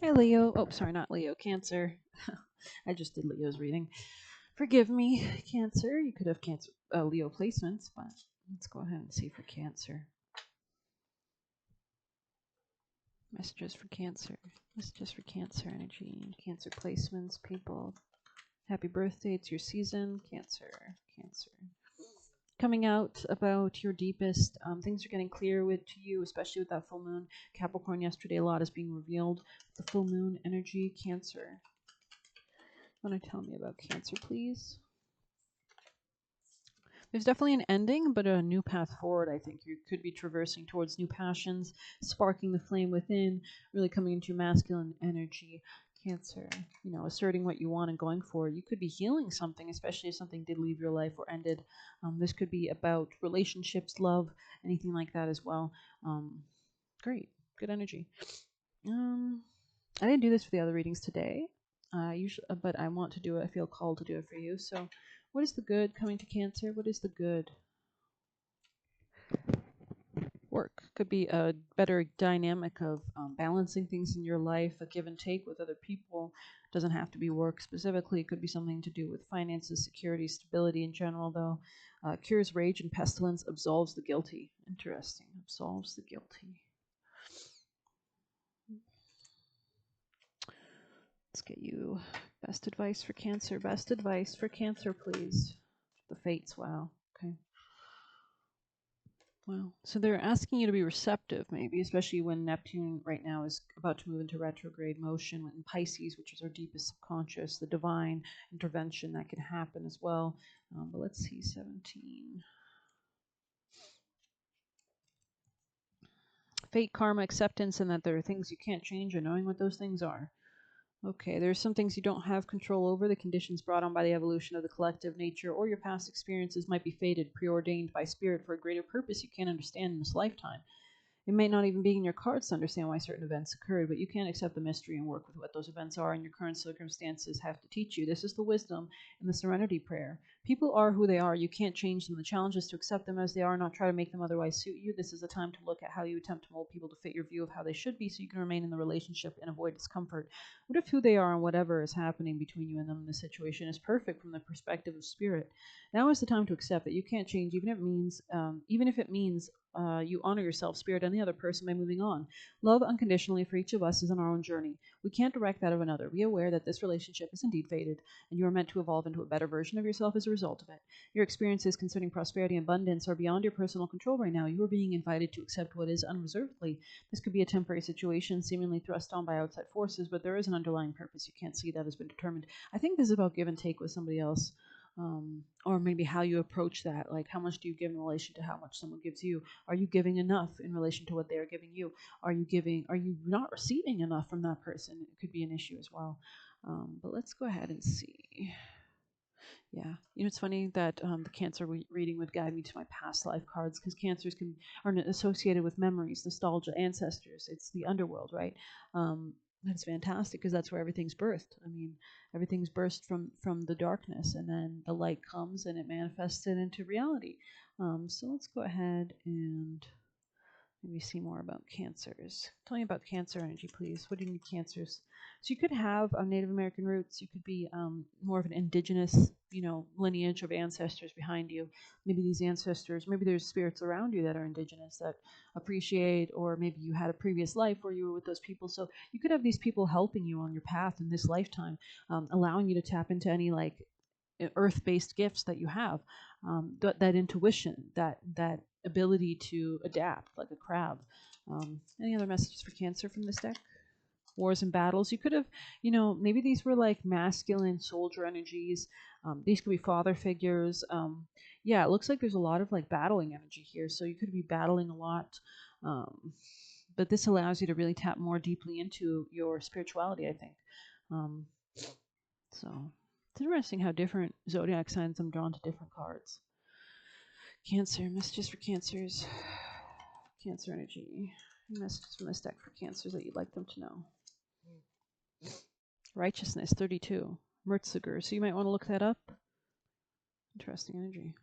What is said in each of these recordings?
Hey Leo. Oh, sorry, not Leo. Cancer. I just did Leo's reading. Forgive me, Cancer. You could have Cancer Leo placements, but let's go ahead and see for Cancer. Messages for Cancer. Messages for Cancer energy. Cancer placements, people. Happy birthday. It's your season. Cancer. Cancer. Coming out about your deepest things are getting clear to you, especially with that full moon. Capricorn yesterday, a lot is being revealed. The full moon energy. Cancer. Want to tell me about Cancer, please? There's definitely an ending, but a new path forward. I think you could be traversing towards new passions, sparking the flame within, really coming into your masculine energy. Cancer, asserting what you want and going for it. You could be healing something, especially if something did leave your life or ended. This could be about relationships, love, anything like that as well. Great, good energy. I didn't do this for the other readings today, usually, but I want to do it. I feel called to do it for you. So, what is the good coming to Cancer? What is the good? Work could be a better dynamic of balancing things in your life, a give and take with other people. Doesn't have to be work specifically. It could be something to do with finances, security, stability in general, though. Cures rage and pestilence, absolves the guilty. Interesting. Absolves the guilty. Let's get you best advice for Cancer. Best advice for Cancer, please. The fates. Wow. Okay. Wow. So they're asking you to be receptive, maybe, especially when Neptune right now is about to move into retrograde motion in Pisces, which is our deepest subconscious, the divine intervention that can happen as well. But let's see, 17. Fate, karma, acceptance, and that there are things you can't change, and knowing what those things are. Okay, there's some things you don't have control over. The conditions brought on by the evolution of the collective nature or your past experiences might be fated, preordained by spirit for a greater purpose you can't understand in this lifetime. It may not even be in your cards to understand why certain events occurred, but you can't accept the mystery and work with what those events are and your current circumstances have to teach you. This is the wisdom in the serenity prayer. People are who they are. You can't change them. The challenge is to accept them as they are, not try to make them otherwise suit you. This is a time to look at how you attempt to mold people to fit your view of how they should be so you can remain in the relationship and avoid discomfort. What if who they are and whatever is happening between you and them in this situation is perfect from the perspective of spirit? Now is the time to accept that you can't change, even if it means you honor yourself, spirit, and the other person by moving on. Love unconditionally for each of us is on our own journey. We can't direct that of another. Be aware that this relationship is indeed fated, and you are meant to evolve into a better version of yourself as a result of it. Your experiences concerning prosperity and abundance are beyond your personal control right now. You are being invited to accept what is unreservedly. This could be a temporary situation, seemingly thrust on by outside forces, but there is an underlying purpose you can't see that has been determined. I think this is about give and take with somebody else. Or maybe how you approach that. Like, how much do you give in relation to how much someone gives you? Are you giving enough in relation to what they are giving you? Are you not receiving enough from that person? It could be an issue as well. But let's go ahead and see. Yeah, it's funny that the Cancer reading would guide me to my past life cards because cancers are associated with memories, nostalgia, ancestors. It's the underworld, right? That's fantastic because that's where everything's birthed. I mean, everything's burst from the darkness, and then the light comes and it manifests it into reality. So let's go ahead and maybe see more about cancers. Tell me about Cancer energy, please. What do you need cancers? So you could have Native American roots. You could be more of an indigenous, lineage of ancestors behind you. Maybe these ancestors, maybe there's spirits around you that are indigenous that appreciate, or maybe you had a previous life where you were with those people. So you could have these people helping you on your path in this lifetime, allowing you to tap into any earth-based gifts that you have, that intuition, that ability to adapt like a crab. Any other messages for Cancer from this deck? Wars and battles. You could have, maybe these were like masculine soldier energies. These could be father figures. Yeah, it looks like there's a lot of like battling energy here. So you could be battling a lot. But this allows you to really tap more deeply into your spirituality, I think. Um, so it's interesting how different zodiac signs I'm drawn to different cards. Cancer, messages for Cancers. Cancer energy. Messages from this deck for Cancers that you'd like them to know. Righteousness, 32. Mertziger. So you might want to look that up. Interesting energy.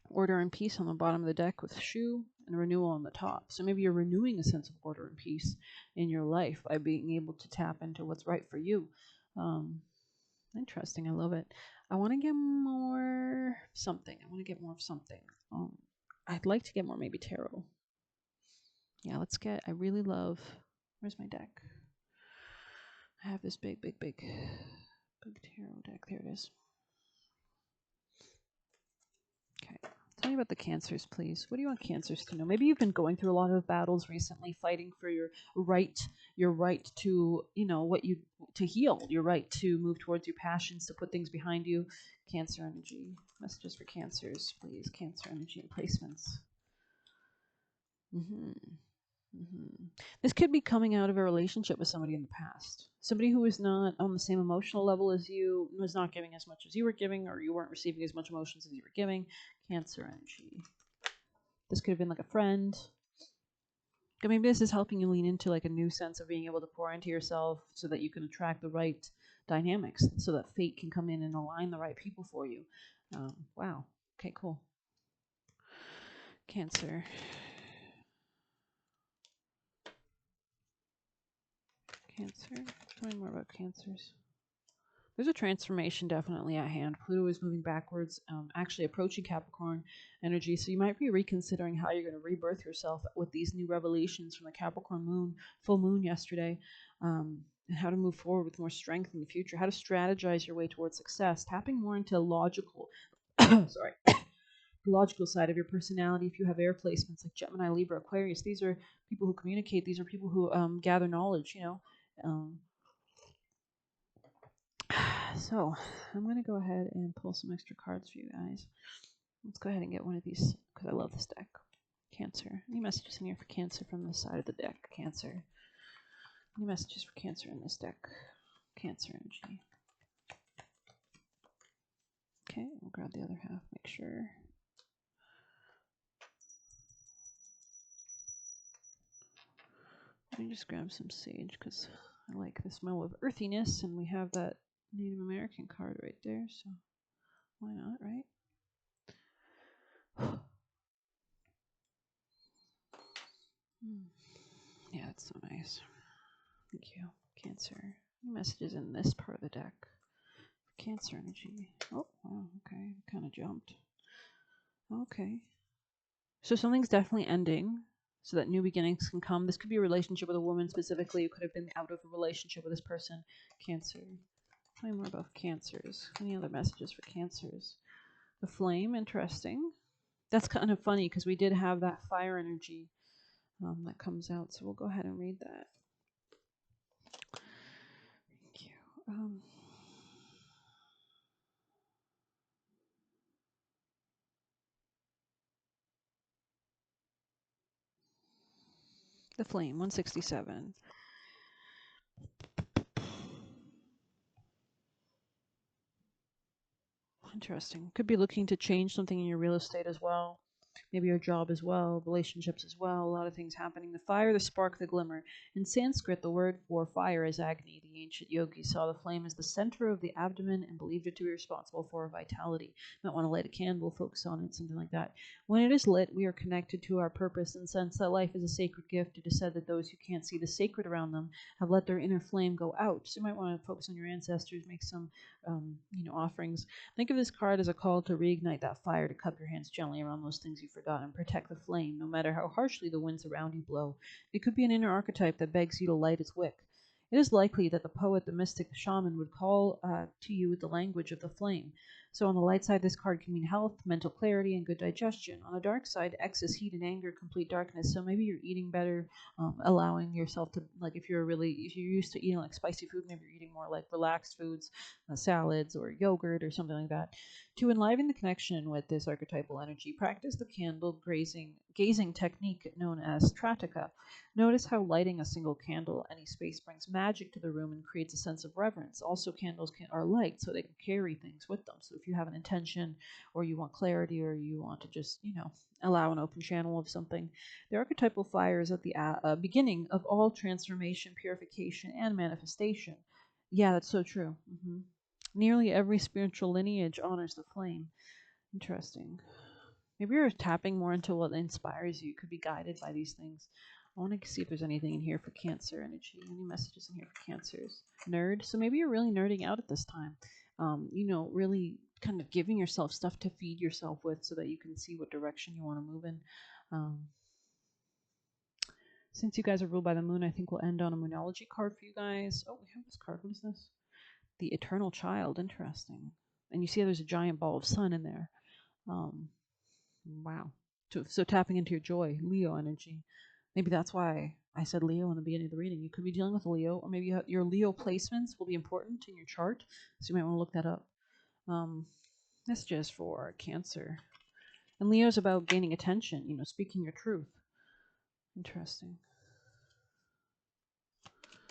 Order and peace on the bottom of the deck with Shu. and renewal on the top. So maybe you're renewing a sense of order and peace in your life by being able to tap into what's right for you. Um, Interesting. I love it. I want to get more something. I want to get more of something. I'd like to get more maybe tarot. Yeah, let's get. I really love. Where's my deck? I have this big tarot deck. There it is. Okay. Tell me about the Cancers, please. What do you want Cancers to know? Maybe you've been going through a lot of battles recently, fighting for your right to, to heal, your right to move towards your passions, to put things behind you. Cancer energy. Messages for Cancers, please. Cancer energy and placements. This could be coming out of a relationship with somebody in the past. Somebody who was not on the same emotional level as you, was not giving as much as you were giving, or you weren't receiving as much emotions as you were giving. Cancer energy. This could have been like a friend. Maybe this is helping you lean into like a new sense of being able to pour into yourself so that you can attract the right dynamics, so that fate can come in and align the right people for you. Wow. Okay, cool. Cancer. Cancer. Tell me more about Cancers. There's a transformation definitely at hand. Pluto is moving backwards, actually approaching Capricorn energy. So you might be reconsidering how you're going to rebirth yourself with these new revelations from the Capricorn moon, full moon yesterday, and how to move forward with more strength in the future, how to strategize your way towards success, tapping more into logical, sorry, logical side of your personality. If you have air placements like Gemini, Libra, Aquarius, these are people who communicate. These are people who gather knowledge, So I'm going to go ahead and pull some extra cards for you guys. Let's go ahead and get one of these because I love this deck. Cancer. Any messages in here for Cancer from this side of the deck? Cancer. Any messages for Cancer in this deck? Cancer energy. Okay, we'll grab the other half, make sure. Let me just grab some sage because I like the smell of earthiness, and we have that Native American card right there, so why not, right? Yeah, that's so nice. Thank you. Cancer. Any messages in this part of the deck? Cancer energy. Oh, wow, okay. Kind of jumped. Okay. So something's definitely ending so that new beginnings can come. This could be a relationship with a woman specifically. You could have been out of a relationship with this person. Cancer. Tell me more about Cancers. Any other messages for Cancers? The flame, interesting. That's kind of funny because we did have that fire energy that comes out. So we'll go ahead and read that. Thank you. The flame, 167. Interesting. Could be looking to change something in your real estate as well. Maybe your job as well, relationships as well, a lot of things happening. The fire, the spark, the glimmer. In Sanskrit, the word for fire is Agni. The ancient yogis saw the flame as the center of the abdomen and believed it to be responsible for vitality. You might want to light a candle, focus on it, something like that. When it is lit, we are connected to our purpose and sense that life is a sacred gift. It is said that those who can't see the sacred around them have let their inner flame go out. So you might want to focus on your ancestors, make some, offerings. Think of this card as a call to reignite that fire, to cup your hands gently around those things you forgot and protect the flame, no matter how harshly the winds around you blow. It could be an inner archetype that begs you to light its wick. It is likely that the poet, the mystic, the shaman would call to you with the language of the flame. So on the light side, this card can mean health, mental clarity, and good digestion. On the dark side, excess heat and anger, complete darkness. So maybe you're eating better, allowing yourself to, like if you're used to eating like spicy food, maybe you're eating more like relaxed foods, salads or yogurt or something like that. To enliven the connection with this archetypal energy, practice the candle gazing technique known as Tratika. Notice how lighting a single candle any space brings magic to the room and creates a sense of reverence. Also, candles are light, so they can carry things with them. So if you have an intention, or you want clarity, or you want to just, allow an open channel of something, the archetypal fire is at the beginning of all transformation, purification, and manifestation. Yeah, that's so true. Nearly every spiritual lineage honors the flame. Interesting. Maybe you're tapping more into what inspires you. You could be guided by these things. I want to see if there's anything in here for Cancer energy. Any messages in here for Cancers? Nerd. So maybe you're really nerding out at this time. Really kind of giving yourself stuff to feed yourself with so that you can see what direction you want to move in. Um, since you guys are ruled by the moon, I think we'll end on a moonology card for you guys. Oh, we have this card. What is this? The Eternal Child. Interesting. And you see there's a giant ball of sun in there. Um, wow. So tapping into your joy, Leo energy. Maybe that's why I said Leo in the beginning of the reading. You could be dealing with a Leo, or maybe your Leo placements will be important in your chart, so you might want to look that up. Messages for Cancer. And Leo's about gaining attention, speaking your truth. Interesting.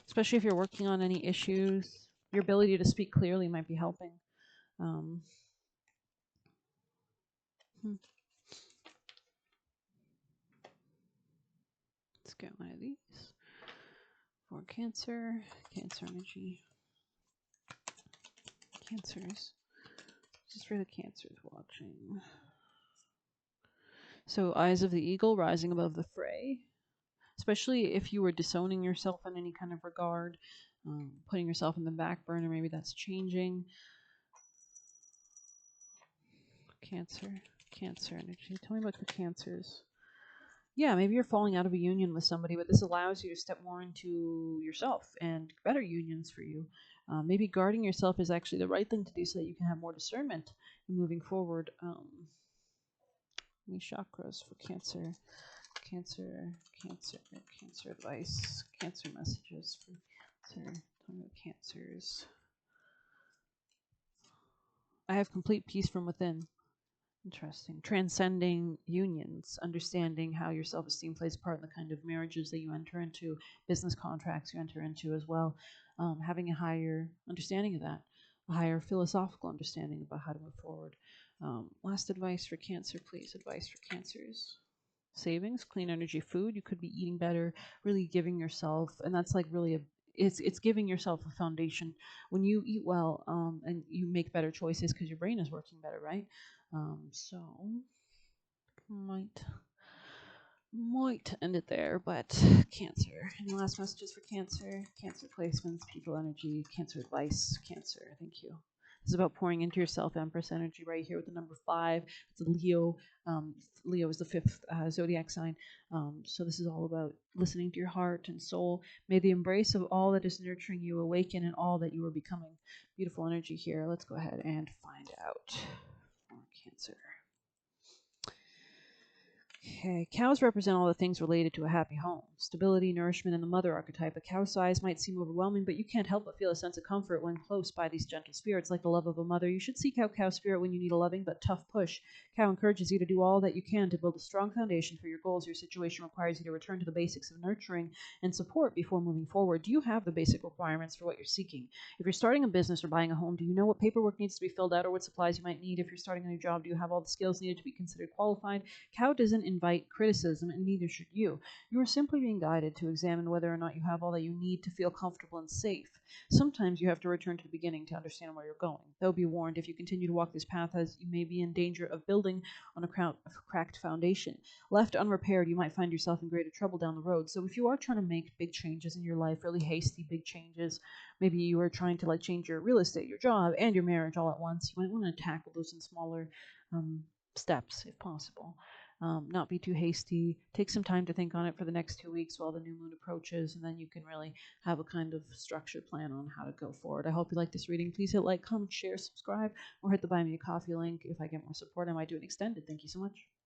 Especially if you're working on any issues, your ability to speak clearly might be helping. Um, hmm. Let's get one of these for Cancer. Cancer energy. Cancers. Just for the Cancers watching. So, Eyes of the Eagle rising above the fray. Especially if you were disowning yourself in any kind of regard, putting yourself in the back burner, maybe that's changing. Cancer energy. Tell me about the Cancers. Yeah, maybe you're falling out of a union with somebody, but this allows you to step more into yourself and better unions for you. Maybe guarding yourself is actually the right thing to do so that you can have more discernment in moving forward. Any chakras for Cancer? Cancer advice, Cancer messages for Cancer. Talking about Cancers. I have complete peace from within. Interesting. Transcending unions, understanding how your self esteem plays a part in the kind of marriages that you enter into, business contracts you enter into as well. Having a higher understanding of that, a higher philosophical understanding about how to move forward. Last advice for Cancer, please. Advice for Cancers. Savings, clean energy food. You could be eating better, really giving yourself, and that's like really it's giving yourself a foundation. When you eat well, and you make better choices because your brain is working better, right? So might might end it there, but Cancer. Any last messages for Cancer? Cancer placements, people energy, Cancer advice, Cancer. Thank you. This is about pouring into yourself, Empress energy, right here with the number 5. It's a Leo. Leo is the 5th zodiac sign. So this is all about listening to your heart and soul. May the embrace of all that is nurturing you awaken in all that you are becoming. Beautiful energy here. Let's go ahead and find out for Cancer. Okay, cows represent all the things related to a happy home. Stability, nourishment, and the mother archetype. A cow's size might seem overwhelming, but you can't help but feel a sense of comfort when close by these gentle spirits, like the love of a mother. You should seek out cow spirit when you need a loving but tough push. Cow encourages you to do all that you can to build a strong foundation for your goals. Your situation requires you to return to the basics of nurturing and support before moving forward. Do you have the basic requirements for what you're seeking? If you're starting a business or buying a home, do you know what paperwork needs to be filled out or what supplies you might need? If you're starting a new job, do you have all the skills needed to be considered qualified? Cow doesn't invite criticism, and neither should you. You are simply being guided to examine whether or not you have all that you need to feel comfortable and safe. Sometimes you have to return to the beginning to understand where you're going. Though be warned, if you continue to walk this path, as you may be in danger of building on a cracked foundation. Left unrepaired, you might find yourself in greater trouble down the road. So if you are trying to make big changes in your life, really hasty big changes, maybe you are trying to change your real estate, your job, and your marriage all at once, you might want to tackle those in smaller steps if possible. Not be too hasty. Take some time to think on it for the next 2 weeks while the new moon approaches, and then you can really have a kind of structured plan on how to go forward. I hope you like this reading. Please hit like, comment, share, subscribe, or hit the Buy Me a Coffee link. If I get more support, I might do an extended. Thank you so much.